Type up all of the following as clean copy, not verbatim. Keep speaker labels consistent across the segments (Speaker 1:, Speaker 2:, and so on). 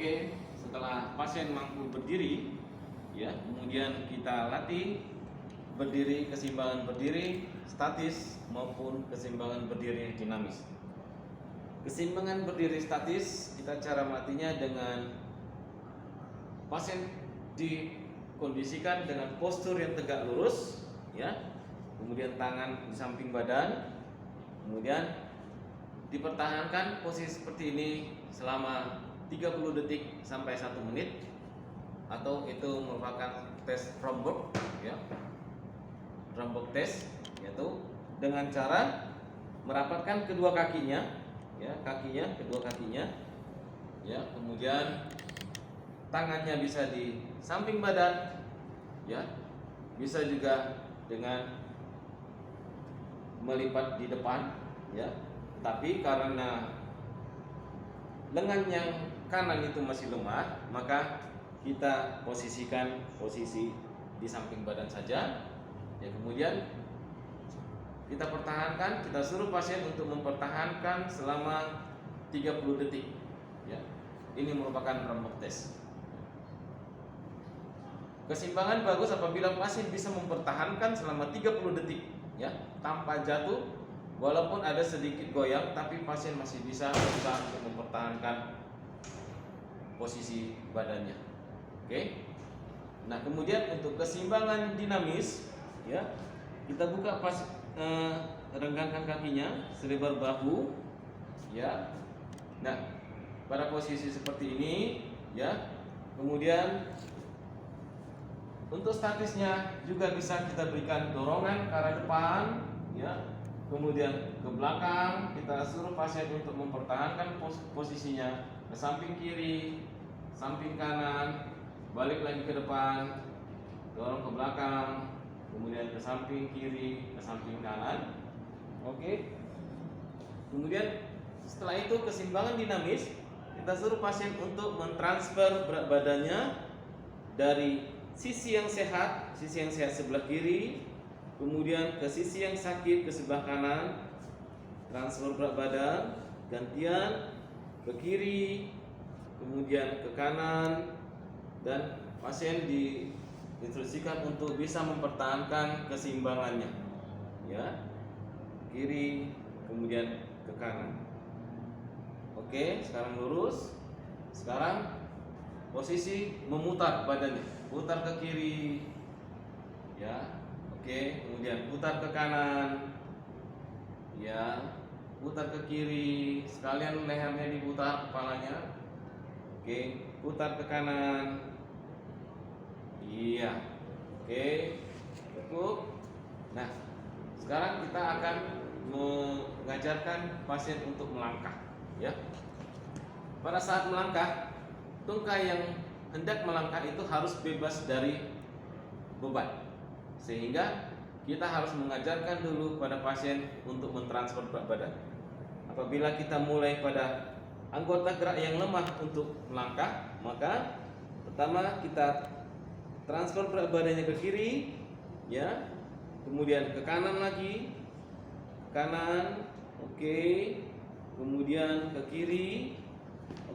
Speaker 1: Oke, setelah pasien mampu berdiri, ya, kemudian kita latih berdiri, keseimbangan berdiri statis maupun keseimbangan berdiri dinamis. Keseimbangan berdiri statis kita cara melatihnya dengan pasien dikondisikan dengan postur yang tegak lurus, ya, kemudian tangan di samping badan, kemudian dipertahankan posisi seperti ini selama 30 detik sampai 1 menit, atau itu merupakan tes Romberg, ya, Romberg test, yaitu dengan cara merapatkan kedua kakinya, ya, kedua kakinya, ya, kemudian tangannya bisa di samping badan, ya, bisa juga dengan melipat di depan, ya. Tapi karena lengan yang kanan itu masih lemah, maka kita posisikan posisi di samping badan saja, ya. Kemudian kita pertahankan, kita suruh pasien untuk mempertahankan selama 30 detik, ya. Ini merupakan Romberg test. Keseimbangan bagus apabila pasien bisa mempertahankan selama 30 detik, ya, tanpa jatuh. Walaupun ada sedikit goyang, tapi pasien masih bisa berusaha untuk mempertahankan posisi badannya. Oke. Nah, kemudian untuk keseimbangan dinamis, ya, kita buka renggangkan kakinya selebar bahu, ya. Nah, pada posisi seperti ini, ya. Kemudian untuk statisnya juga bisa kita berikan dorongan ke arah depan, ya. Kemudian ke belakang, kita suruh pasien untuk mempertahankan posisinya ke samping kiri, samping kanan, balik lagi ke depan, dorong ke belakang, kemudian ke samping kiri, ke samping kanan. Oke. Kemudian setelah itu keseimbangan dinamis, kita suruh pasien untuk mentransfer berat badannya dari sisi yang sehat sebelah kiri, kemudian ke sisi yang sakit ke sebelah kanan, transfer berat badan, gantian ke kiri, kemudian ke kanan, dan pasien diinstruksikan untuk bisa mempertahankan keseimbangannya, ya, kiri kemudian ke kanan. Oke, sekarang lurus. Sekarang posisi memutar badannya, putar ke kiri, ya. Oke, kemudian putar ke kanan, ya, putar ke kiri, sekalian lehernya diputar, kepalanya. Oke, putar ke kanan, iya. Oke, cukup. Nah, sekarang kita akan mengajarkan pasien untuk melangkah, ya. Pada saat melangkah, tungkai yang hendak melangkah itu harus bebas dari beban, sehingga kita harus mengajarkan dulu pada pasien untuk mentransfer berat badan. Apabila kita mulai pada anggota gerak yang lemah untuk melangkah, maka pertama kita transfer berat badannya ke kiri, ya, kemudian ke kanan lagi, kanan, oke, kemudian ke kiri,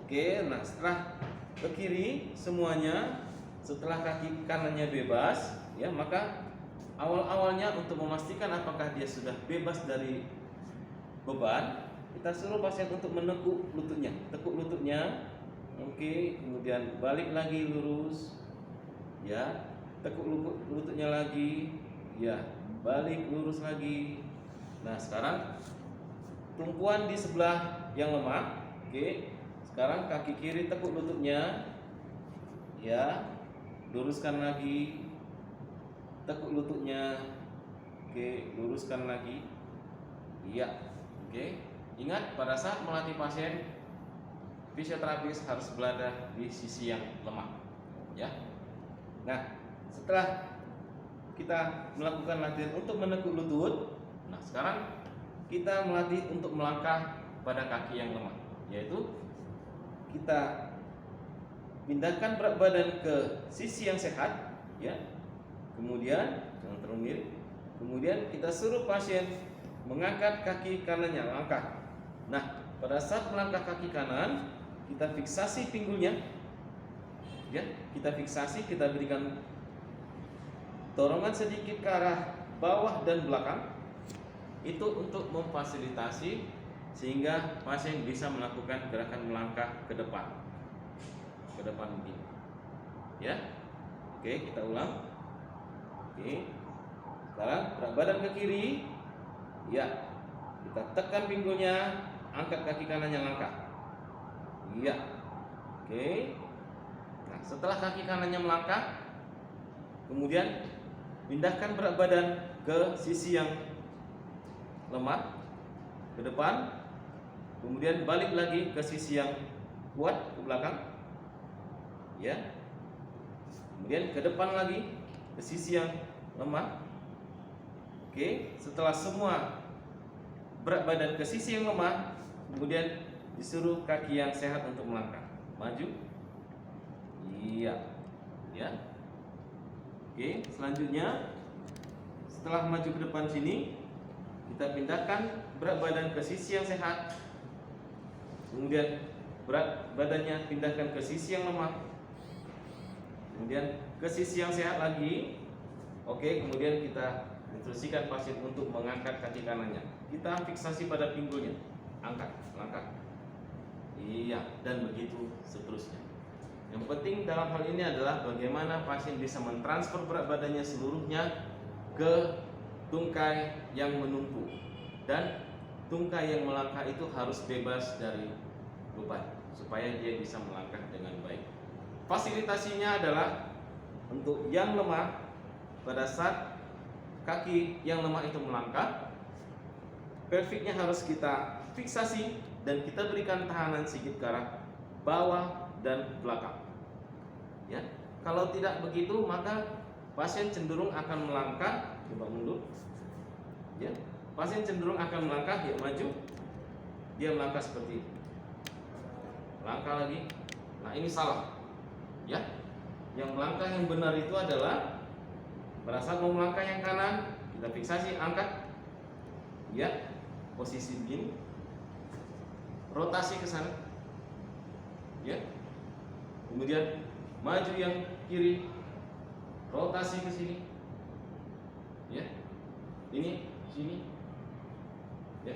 Speaker 1: oke. Nah, setelah ke kiri semuanya, setelah kaki kanannya bebas, ya, maka awal-awalnya untuk memastikan apakah dia sudah bebas dari beban, kita suruh pasien untuk menekuk lututnya, tekuk lututnya, oke, kemudian balik lagi lurus, ya, tekuk lututnya lagi, ya, balik lurus lagi. Nah, sekarang tumpuan di sebelah yang lemah, oke. Sekarang kaki kiri tekuk lututnya, ya, luruskan lagi, tekuk lututnya, oke, luruskan lagi, iya, oke. Ingat, pada saat melatih pasien, fisioterapis harus berada di sisi yang lemah, ya. Nah, setelah kita melakukan latihan untuk menekuk lutut, nah, sekarang kita melatih untuk melangkah pada kaki yang lemah, yaitu kita pindahkan berat badan ke sisi yang sehat, ya. Kemudian jangan terlalu miring. Kemudian kita suruh pasien mengangkat kaki kanannya, langkah. Nah, pada saat melangkah kaki kanan, kita fiksasi pinggulnya, ya, kita fiksasi, kita berikan dorongan sedikit ke arah bawah dan belakang, itu untuk memfasilitasi sehingga pasien bisa melakukan gerakan melangkah ke depan begini, ya. Oke, kita ulang. Oke, sekarang berat badan ke kiri, ya, kita tekan pinggulnya, angkat kaki kanannya langkah, ya. Oke, nah setelah kaki kanannya melangkah, kemudian pindahkan berat badan ke sisi yang lemah ke depan, kemudian balik lagi ke sisi yang kuat ke belakang, ya. Kemudian ke depan lagi ke sisi yang lemah. Oke, setelah semua berat badan ke sisi yang lemah, kemudian disuruh kaki yang sehat untuk melangkah maju, iya, ya. Oke, selanjutnya setelah maju ke depan sini, kita pindahkan berat badan ke sisi yang sehat, kemudian berat badannya pindahkan ke sisi yang lemah, kemudian ke sisi yang sehat lagi. Oke, kemudian kita instruksikan pasien untuk mengangkat kaki kanannya. Kita fiksasi pada pinggulnya, angkat, langkah, iya, dan begitu seterusnya. Yang penting dalam hal ini adalah bagaimana pasien bisa mentransfer berat badannya seluruhnya ke tungkai yang menumpu, dan tungkai yang melangkah itu harus bebas dari beban supaya dia bisa melangkah dengan baik. Fasilitasinya adalah untuk yang lemah, pada saat kaki yang lemah itu melangkah, pelviknya harus kita fiksasi dan kita berikan tahanan sedikit ke arah bawah dan belakang, ya. Kalau tidak begitu, maka pasien cenderung akan melangkah, coba mundur, ya. Pasien cenderung akan melangkah, ya, maju, dia melangkah seperti ini, langkah lagi. Nah, ini salah, ya. Yang melangkah yang benar itu adalah pada saat mau melangkah yang kanan, kita fiksasi, angkat, ya, posisi begini, rotasi ke sana, ya. Kemudian maju yang kiri, rotasi ke sini, ya. Ini sini, ya.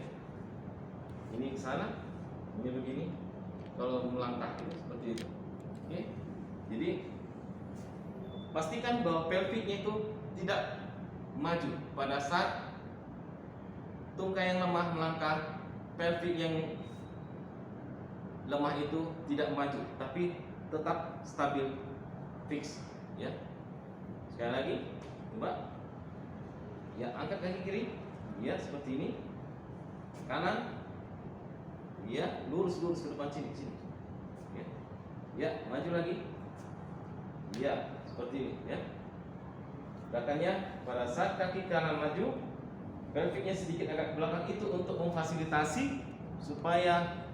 Speaker 1: Ini ke sana, ini begini. Kalau melangkah itu seperti itu, oke. Jadi pastikan bahwa pelviknya itu tidak maju pada saat tungkai yang lemah melangkah, pelvik yang lemah itu tidak maju, tapi tetap stabil, fix, ya. Sekali lagi, coba, ya, angkat kaki kiri, ya, seperti ini, kanan, ya, lurus ke depan sini, ya, ya, maju lagi, ya, seperti ini, ya. Gerakannya pada saat kaki kanan maju, pelviknya sedikit agak ke belakang, itu untuk memfasilitasi supaya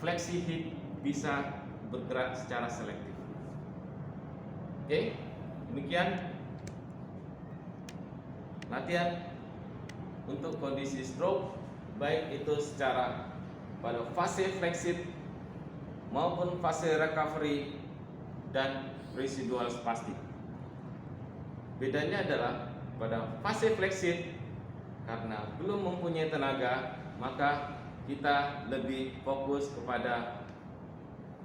Speaker 1: fleksi hip bisa bergerak secara selektif. Oke, demikian latihan untuk kondisi stroke, baik itu secara pada fase flexit maupun fase recovery dan residual spastik. Bedanya adalah pada fase flexit, karena belum mempunyai tenaga, maka kita lebih fokus kepada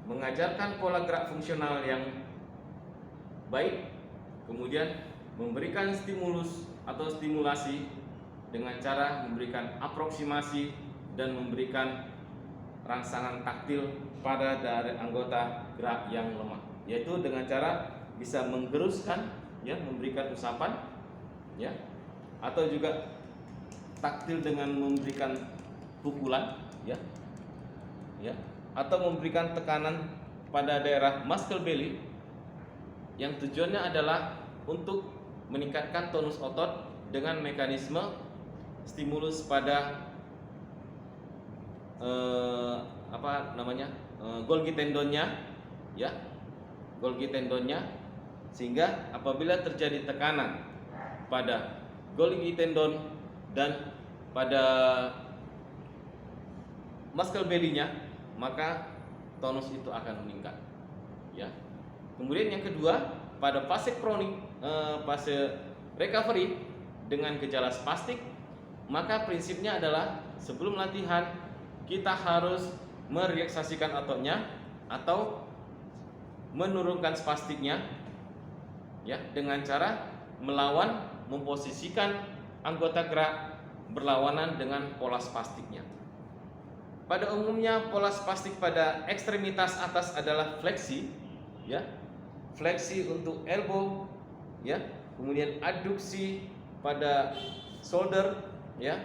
Speaker 1: mengajarkan pola gerak fungsional yang baik, kemudian memberikan stimulus atau stimulasi dengan cara memberikan aproksimasi dan memberikan rangsangan taktil pada dari anggota gerak yang lemah, yaitu dengan cara bisa menggeruskan, ya, memberikan usapan, ya, atau juga taktil dengan memberikan pukulan, ya, ya, atau memberikan tekanan pada daerah muscle belly, yang tujuannya adalah untuk meningkatkan tonus otot dengan mekanisme stimulus pada Golgi tendonnya, ya, Golgi tendonnya, sehingga apabila terjadi tekanan pada Golgi tendon dan pada muscle belly-nya, maka tonus itu akan meningkat. Ya. Kemudian yang kedua, pada fase kronik, fase recovery dengan gejala spastik, maka prinsipnya adalah sebelum latihan kita harus merelaksasikan ototnya atau menurunkan spastiknya, ya, dengan cara melawan, memposisikan anggota gerak berlawanan dengan pola spastiknya. Pada umumnya pola spastik pada ekstremitas atas adalah fleksi, ya, fleksi untuk elbow, ya, kemudian adduksi pada shoulder, ya,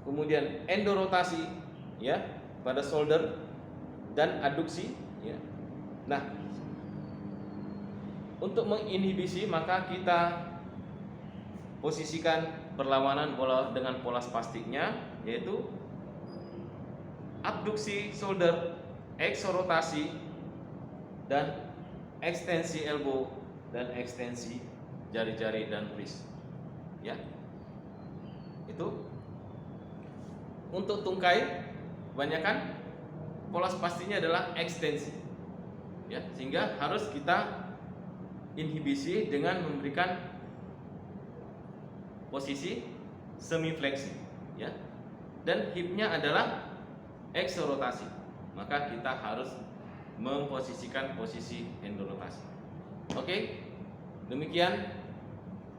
Speaker 1: kemudian endorotasi, ya, pada shoulder dan adduksi, ya. Nah, untuk menginhibisi maka kita posisikan berlawanan dengan pola spastiknya, yaitu abduksi shoulder, eksorotasi, dan ekstensi elbow dan ekstensi jari-jari dan wrist. Ya. Itu untuk tungkai kebanyakan pola spastiknya adalah ekstensi. Ya, sehingga harus kita inhibisi dengan memberikan posisi semi fleksi, ya. Dan hipnya adalah eksorotasi. Maka kita harus memposisikan posisi endorotasi. Oke. Demikian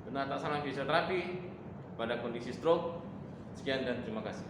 Speaker 1: penata saran fisioterapi pada kondisi stroke. Sekian dan terima kasih.